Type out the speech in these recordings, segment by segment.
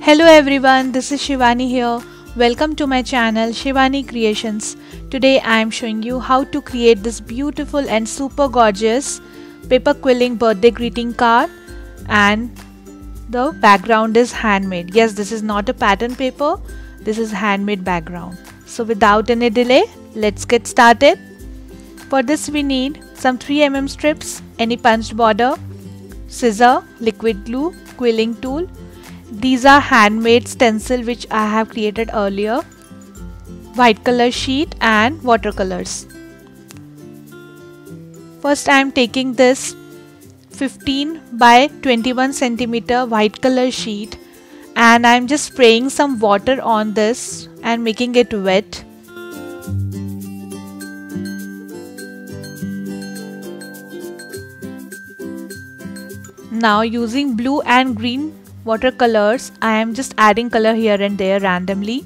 Hello everyone, this is Shivani here. Welcome to my channel Shivani Creations. Today I am showing you how to create this beautiful and super gorgeous paper quilling birthday greeting card, and the background is handmade. Yes, this is not a pattern paper, this is handmade background. So without any delay, let's get started. For this we need some 3mm strips, any punched border, scissor, liquid glue, quilling tool. These are handmade stencil which I have created earlier, white color sheet and watercolors. First I am taking this 15 by 21 centimeter white color sheet and I am just spraying some water on this and making it wet. Now using blue and green watercolors, I am just adding color here and there randomly.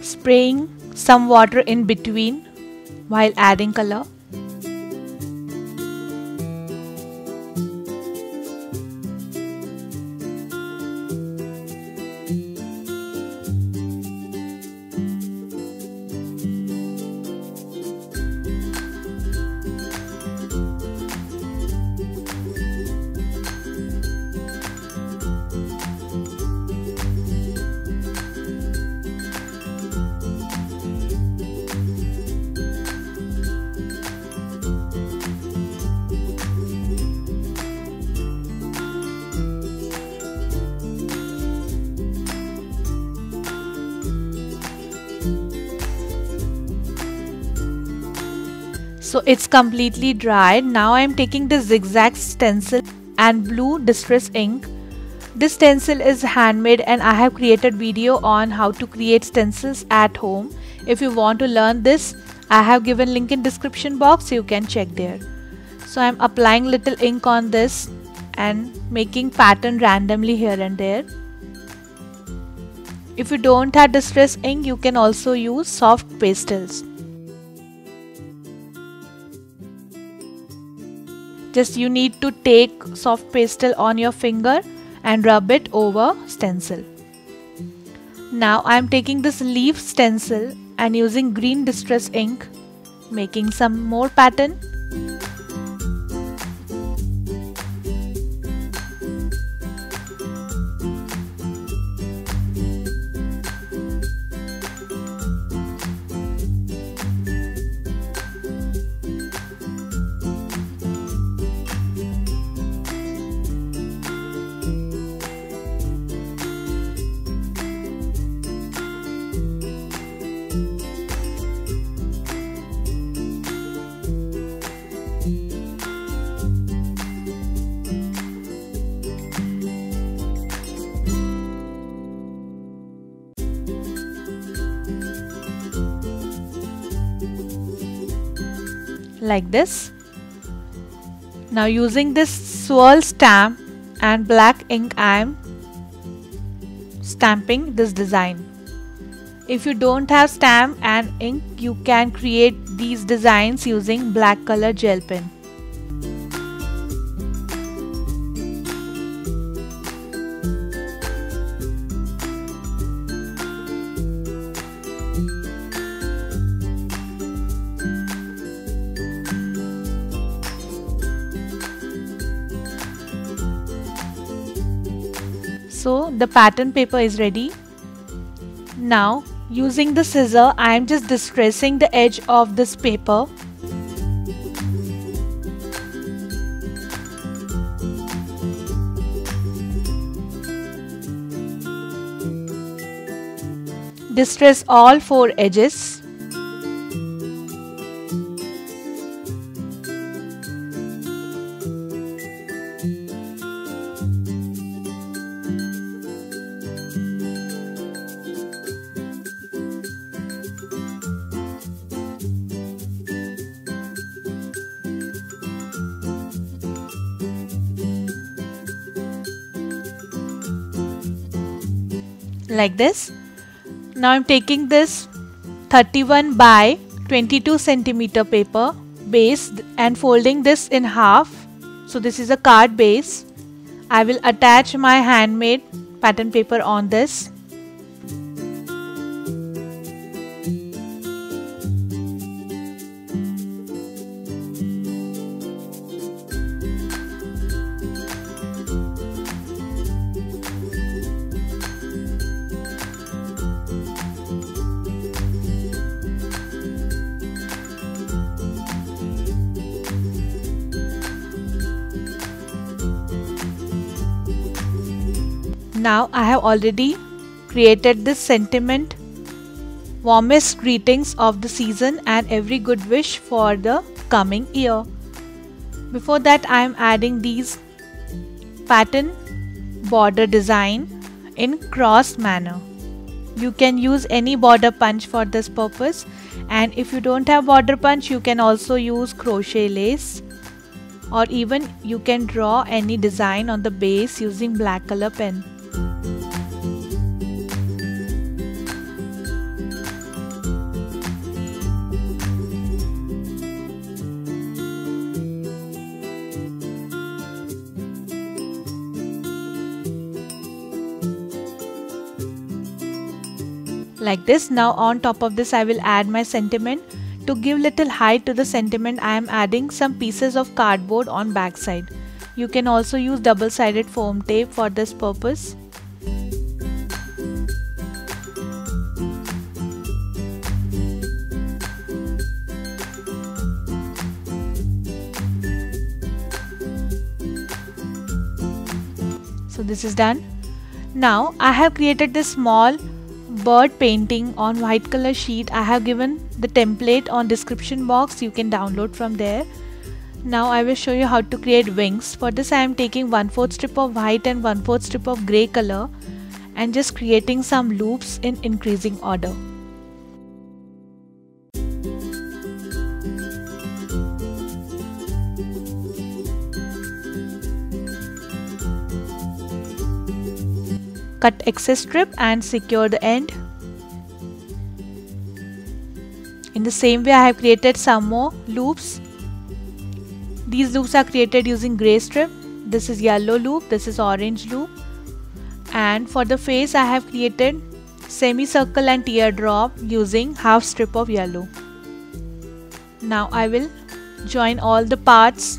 Spraying some water in between while adding color. So it's completely dried. Now I am taking the zigzag stencil and blue distress ink. This stencil is handmade and I have created video on how to create stencils at home. If you want to learn this, I have given link in description box, so you can check there. So I am applying little ink on this and making pattern randomly here and there. If you don't have distress ink, you can also use soft pastels. Just you need to take soft pastel on your finger and rub it over stencil. Now I am taking this leaf stencil and using green distress ink, making some more pattern. Like this. Now using this swirl stamp and black ink, I am stamping this design. If you don't have stamp and ink, you can create these designs using black color gel pen. So the pattern paper is ready. Now using the scissor, I am just distressing the edge of this paper. Distress all 4 edges. Like this. Now I'm taking this 31 by 22 centimeter paper base and folding this in half. So this is a card base. I will attach my handmade pattern paper on this. Now I have already created this sentiment, warmest greetings of the season and every good wish for the coming year. Before that, I am adding these pattern border design in cross manner. You can use any border punch for this purpose, and if you don't have border punch, you can also use crochet lace, or even you can draw any design on the base using black color pen. Like this. Now on top of this I will add my sentiment. To give little height to the sentiment, I am adding some pieces of cardboard on back side. You can also use double-sided foam tape for this purpose. So this is done. Now I have created this small bird painting on white color sheet. I have given the template on description box. You can download from there. Now I will show you how to create wings. For this I am taking 1/4 strip of white and 1/4 strip of grey color and just creating some loops in increasing order. Cut excess strip and secure the end. In the same way I have created some more loops. These loops are created using grey strip. This is yellow loop, this is orange loop. And for the face I have created semicircle and teardrop using half strip of yellow. Now I will join all the parts.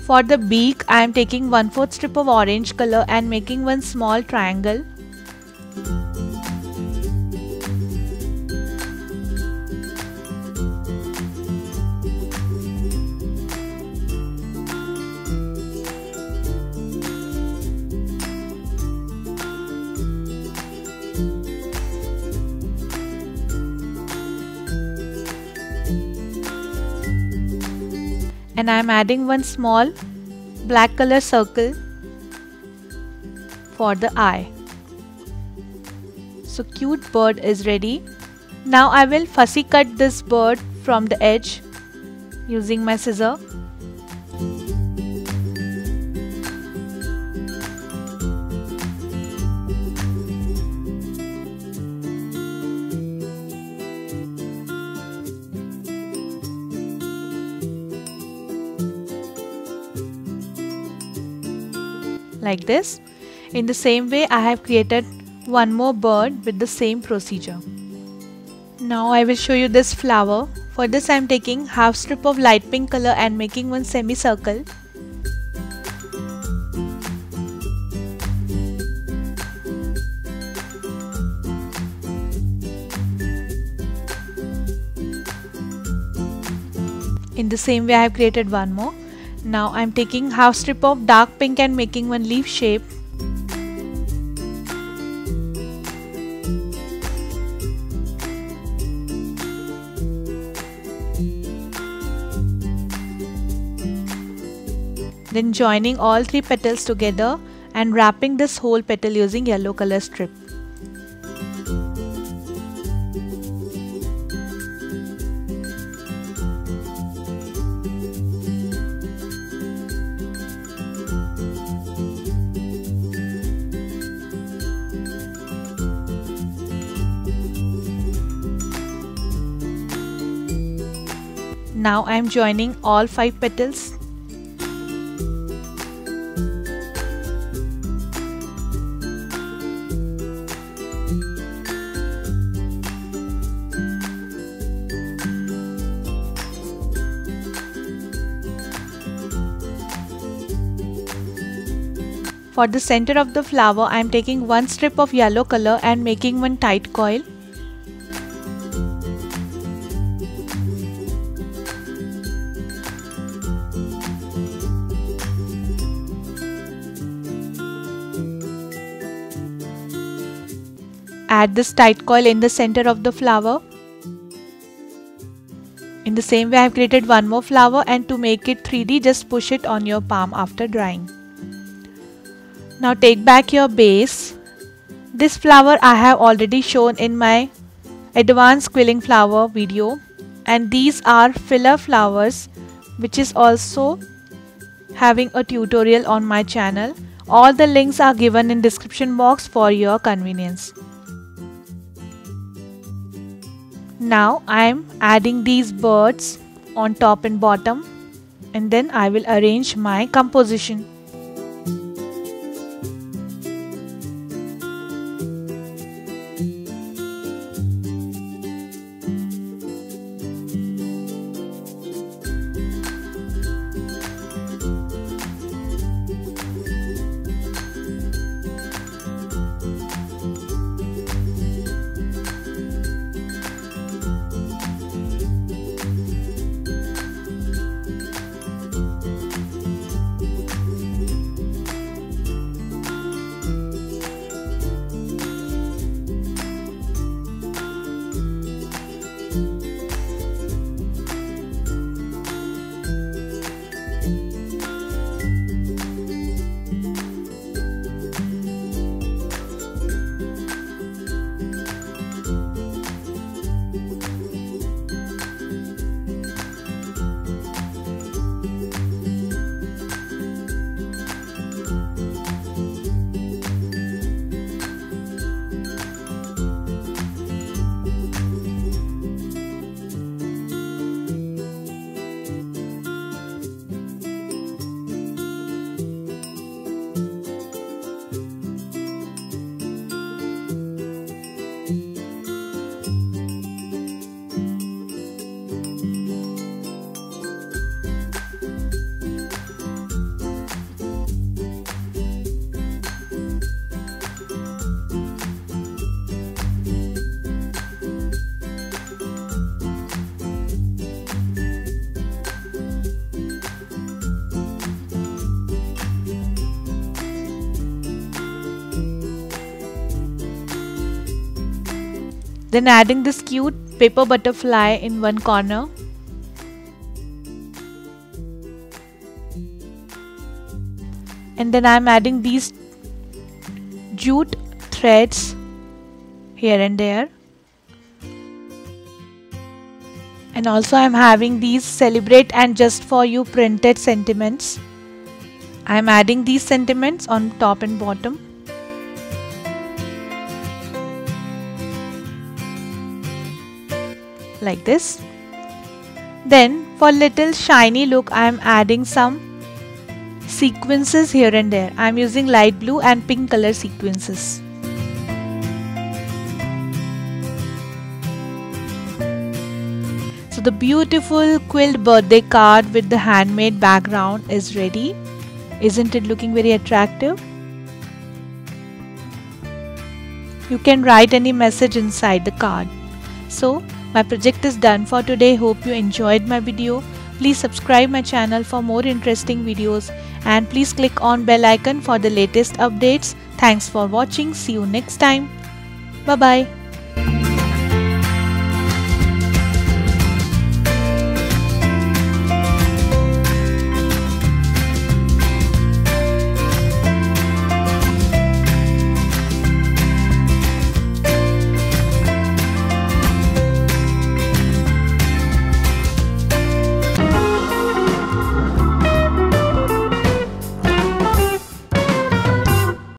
For the beak, I am taking 1/4 strip of orange color and making one small triangle. And I am adding one small black color circle for the eye. So cute bird is ready. Now I will fussy cut this bird from the edge using my scissor. like this. In the same way, I have created one more bird with the same procedure. Now I will show you this flower. For this I am taking half strip of light pink color and making one semicircle. In the same way I have created one more. Now I am taking half strip of dark pink and making one leaf shape. Then joining all 3 petals together and wrapping this whole petal using yellow color strip. Now I am joining all 5 petals. For the center of the flower, I am taking one strip of yellow color and making one tight coil. Add this tight coil in the center of the flower. In the same way, I have created one more flower, and to make it 3D, just push it on your palm after drying. Now take back your base. This flower I have already shown in my advanced quilling flower video, and these are filler flowers which is also having a tutorial on my channel. All the links are given in description box for your convenience. Now I am adding these birds on top and bottom, and then I will arrange my composition. Then adding this cute paper butterfly in one corner. And then I am adding these jute threads here and there. And also I am having these celebrate and just for you printed sentiments. I am adding these sentiments on top and bottom. Like this. Then for little shiny look I am adding some sequences here and there. I am using light blue and pink color sequences. So the beautiful quilled birthday card with the handmade background is ready. Isn't it looking very attractive? You can write any message inside the card. So my project is done for today. Hope you enjoyed my video. Please subscribe my channel for more interesting videos and please click on bell icon for the latest updates. Thanks for watching. See you next time. Bye bye.